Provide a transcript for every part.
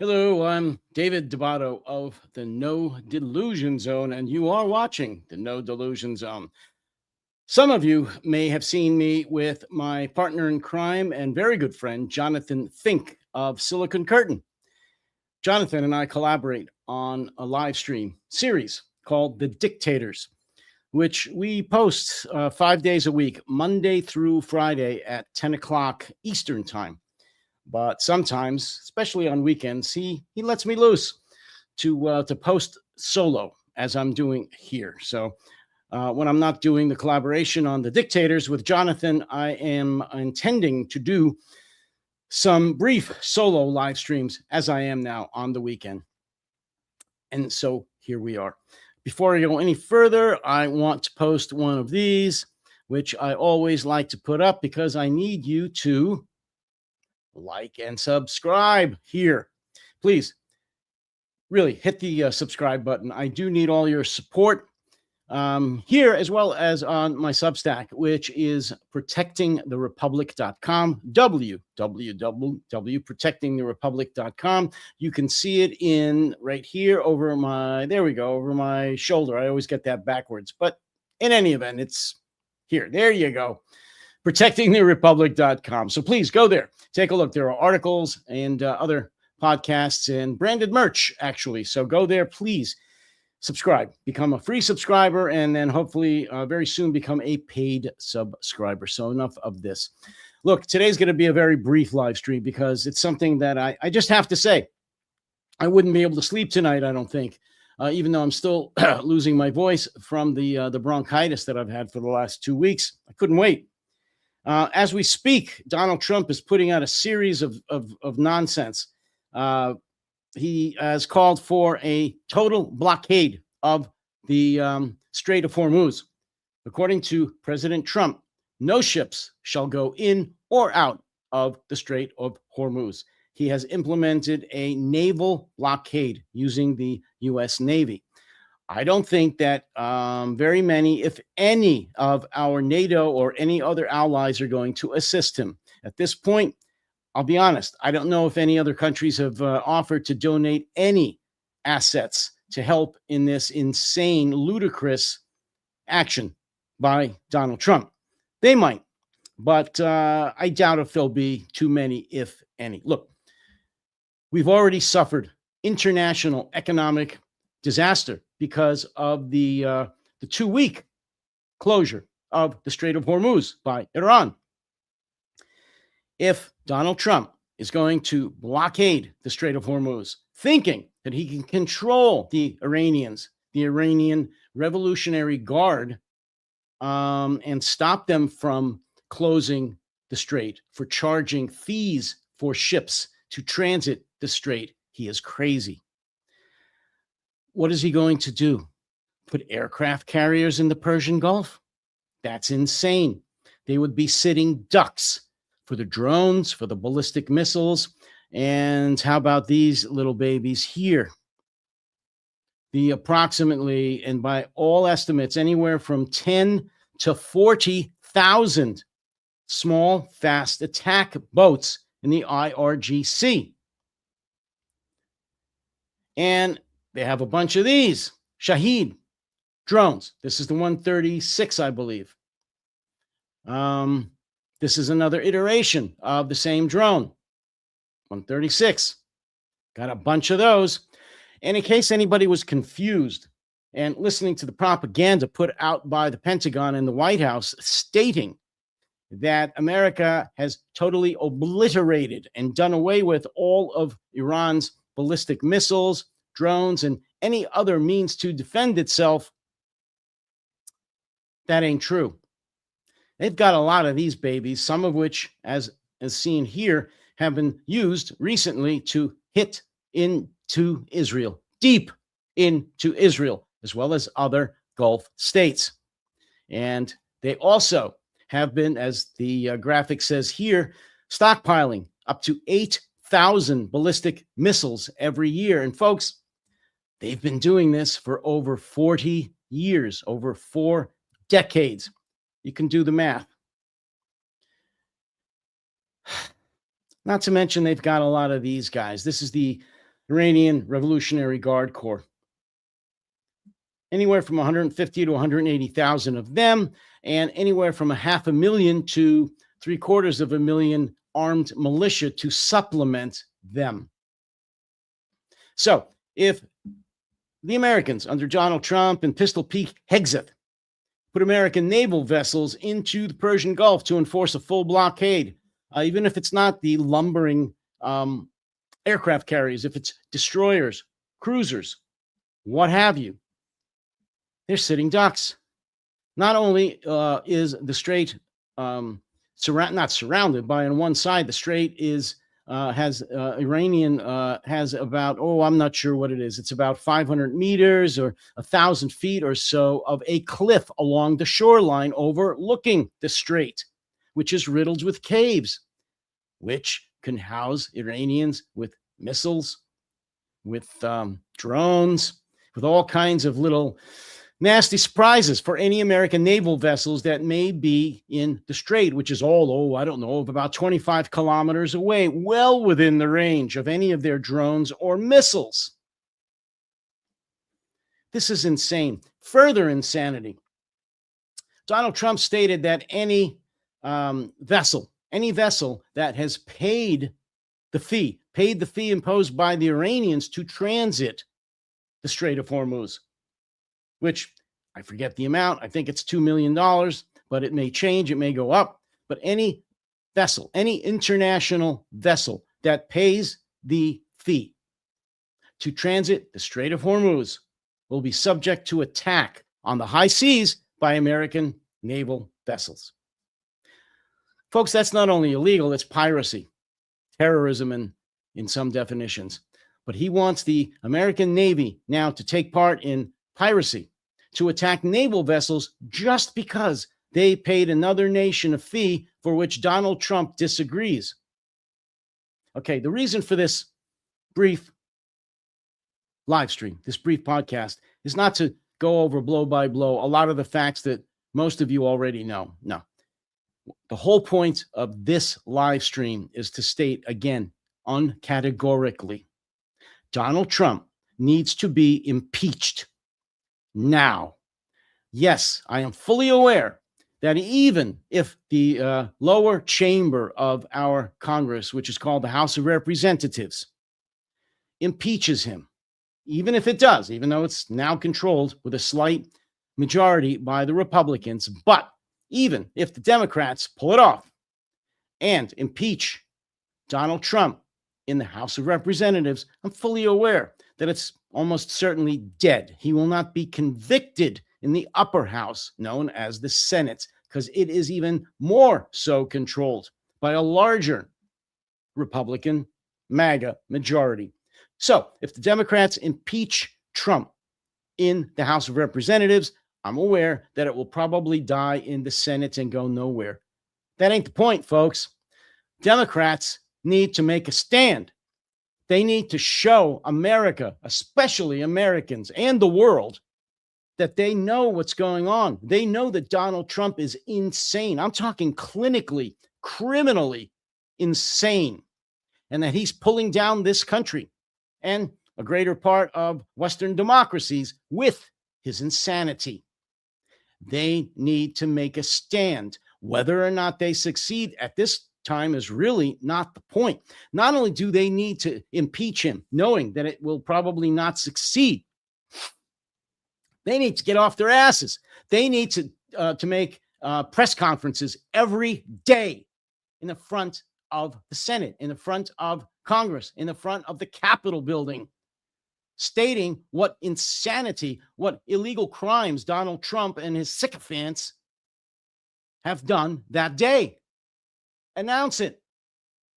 Hello, I'm David Debato of the No Delusion Zone, and you are watching the No Delusion Zone. Some of you may have seen me with my partner in crime and very good friend, Jonathan Fink of Silicon Curtain. Jonathan and I collaborate on a live stream series called The Dictators, which we post 5 days a week, Monday through Friday at 10 o'clock Eastern Time. But sometimes, especially on weekends, he lets me loose to post solo as I'm doing here. So when I'm not doing the collaboration on the Dictators with Jonathan, I am intending to do some brief solo live streams as I am now on the weekend. And so here we are. Before I go any further, I want to post one of these, which I always like to put up because I need you to like and subscribe here. Please, really hit the subscribe button. I do need all your support here as well as on my Substack, which is protectingtherepublic.com, www.protectingtherepublic.com. You can see it in right here over my, there we go, over my shoulder. I always get that backwards, but in any event, it's here. There you go. protectingtherepublic.com. So please go there. Take a look. There are articles and other podcasts and branded merch, actually. So go there, please. Subscribe, become a free subscriber, and then hopefully very soon become a paid subscriber. So enough of this. Look, today's going to be a very brief live stream because it's something that I just have to say. I wouldn't be able to sleep tonight, I don't think, even though I'm still losing my voice from the bronchitis that I've had for the last 2 weeks. I couldn't wait. As we speak, Donald Trump is putting out a series of nonsense. He has called for a total blockade of the Strait of Hormuz. According to President Trump, no ships shall go in or out of the Strait of Hormuz. He has implemented a naval blockade using the U.S. Navy. I don't think that very many, if any, of our NATO or any other allies are going to assist him. At this point, I'll be honest, I don't know if any other countries have offered to donate any assets to help in this insane, ludicrous action by Donald Trump. They might, but I doubt if there'll be too many, if any. Look, we've already suffered international economic disaster because of the 2-week closure of the Strait of Hormuz by Iran. If Donald Trump is going to blockade the Strait of Hormuz, thinking that he can control the Iranians, the Iranian Revolutionary Guard, and stop them from closing the strait, for charging fees for ships to transit the strait, he is crazy. What is he going to do? Put aircraft carriers in the Persian Gulf? That's insane. They would be sitting ducks for the drones, for the ballistic missiles. And how about these little babies here? The approximately, and by all estimates, anywhere from 10 to 40,000 small, fast attack boats in the IRGC. And they have a bunch of these Shahed drones. This is the 136, I believe. This is another iteration of the same drone, 136. Got a bunch of those. And in case anybody was confused and listening to the propaganda put out by the Pentagon and the White House stating that America has totally obliterated and done away with all of Iran's ballistic missiles, drones, and any other means to defend itself, that ain't true. They've got a lot of these babies, some of which, as seen here, have been used recently to hit into Israel, deep into Israel, as well as other Gulf states. And they also have been, as the graphic says here, stockpiling up to 8,000 ballistic missiles every year. And folks, they've been doing this for over 40 years, over 4 decades. You can do the math. Not to mention, they've got a lot of these guys. This is the Iranian Revolutionary Guard Corps. Anywhere from 150 to 180,000 of them, and anywhere from 500,000 to 750,000 armed militia to supplement them. So if the Americans under Donald Trump and Pistol Pete Hegseth put American naval vessels into the Persian Gulf to enforce a full blockade, even if it's not the lumbering aircraft carriers, if it's destroyers, cruisers, what have you, they're sitting ducks. Not only is the strait not surrounded, but on one side the strait is has Iranian has about, I'm not sure what it is. It's about 500 meters or 1,000 feet or so of a cliff along the shoreline overlooking the strait, which is riddled with caves, which can house Iranians with missiles, with drones, with all kinds of little nasty surprises for any American naval vessels that may be in the strait, which is all, of about 25 kilometers away, well within the range of any of their drones or missiles. This is insane. Further insanity. Donald Trump stated that any vessel that has paid the fee imposed by the Iranians to transit the Strait of Hormuz, which I forget the amount. I think it's $2 million, but it may change. It may go up. But any vessel, any international vessel that pays the fee to transit the Strait of Hormuz will be subject to attack on the high seas by American naval vessels. Folks, that's not only illegal, it's piracy, terrorism in some definitions. But he wants the American Navy now to take part in piracy, to attack naval vessels just because they paid another nation a fee for which Donald Trump disagrees. Okay, the reason for this brief live stream, this brief podcast, is not to go over blow by blow a lot of the facts that most of you already know. No. The whole point of this live stream is to state again, uncategorically, Donald Trump needs to be impeached now. Yes, I am fully aware that even if the lower chamber of our Congress, which is called the House of Representatives, impeaches him, even if it does, even though it's now controlled with a slight majority by the Republicans, but even if the Democrats pull it off and impeach Donald Trump in the House of Representatives, I'm fully aware that it's almost certainly dead. He will not be convicted in the upper house, known as the Senate, because it is even more so controlled by a larger Republican MAGA majority. So if the Democrats impeach Trump in the House of Representatives, I'm aware that it will probably die in the Senate and go nowhere. That ain't the point, folks. Democrats need to make a stand. They need to show America, especially Americans and the world, that they know what's going on. They know that Donald Trump is insane. I'm talking clinically, criminally insane, and that he's pulling down this country and a greater part of Western democracies with his insanity. They need to make a stand. Whether or not they succeed at this time is really not the point. Not only do they need to impeach him, knowing that it will probably not succeed, they need to get off their asses. They need to make press conferences every day in the front of the Senate, in the front of Congress, in the front of the Capitol building, stating what insanity, what illegal crimes Donald Trump and his sycophants have done that day. Announce it.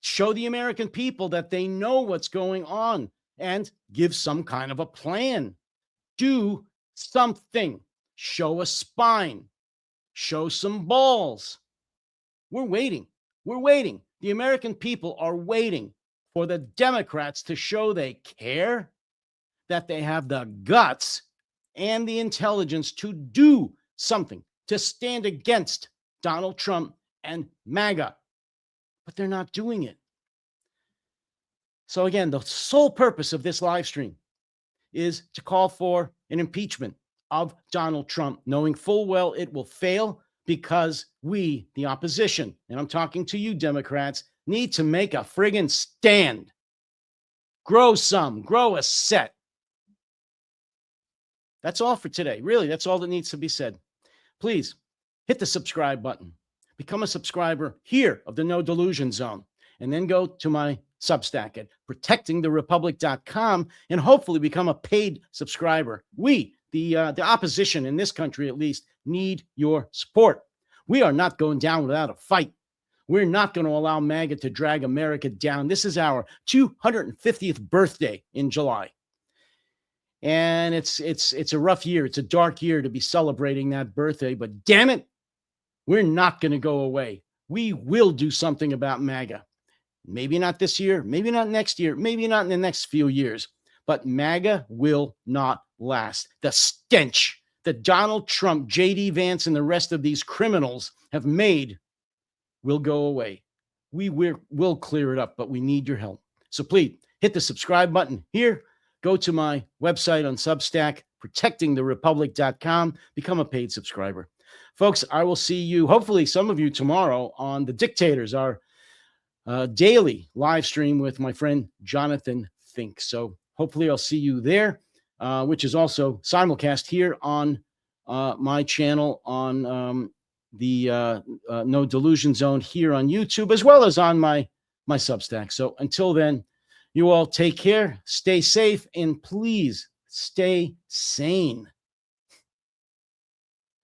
Show the American people that they know what's going on and give some kind of a plan. Do something. Show a spine. Show some balls. We're waiting. We're waiting. The American people are waiting for the Democrats to show they care, that they have the guts and the intelligence to do something, to stand against Donald Trump and MAGA. But they're not doing it. So again, the sole purpose of this live stream is to call for an impeachment of Donald Trump, knowing full well it will fail because we, the opposition, and I'm talking to you, Democrats, need to make a friggin' stand. Grow a set. That's all for today. Really, that's all that needs to be said. Please hit the subscribe button. Become a subscriber here of the No Delusion Zone, and then go to my Substack at protectingtherepublic.com and hopefully become a paid subscriber. We, the opposition in this country at least, need your support. We are not going down without a fight. We're not going to allow MAGA to drag America down. This is our 250th birthday in July. And it's a rough year. It's a dark year to be celebrating that birthday, but damn it, we're not going to go away. We will do something about MAGA. Maybe not this year, maybe not next year, maybe not in the next few years, but MAGA will not last. The stench that Donald Trump, J.D. Vance, and the rest of these criminals have made will go away. We will clear it up, but we need your help. So please hit the subscribe button here. Go to my website on Substack, protectingtherepublic.com. Become a paid subscriber. Folks, I will see you, hopefully some of you tomorrow, on The Dictators, our daily live stream with my friend Jonathan Fink. So hopefully I'll see you there, which is also simulcast here on my channel on the No Delusion Zone here on YouTube, as well as on my Substack. So until then, you all take care, stay safe, and please stay sane.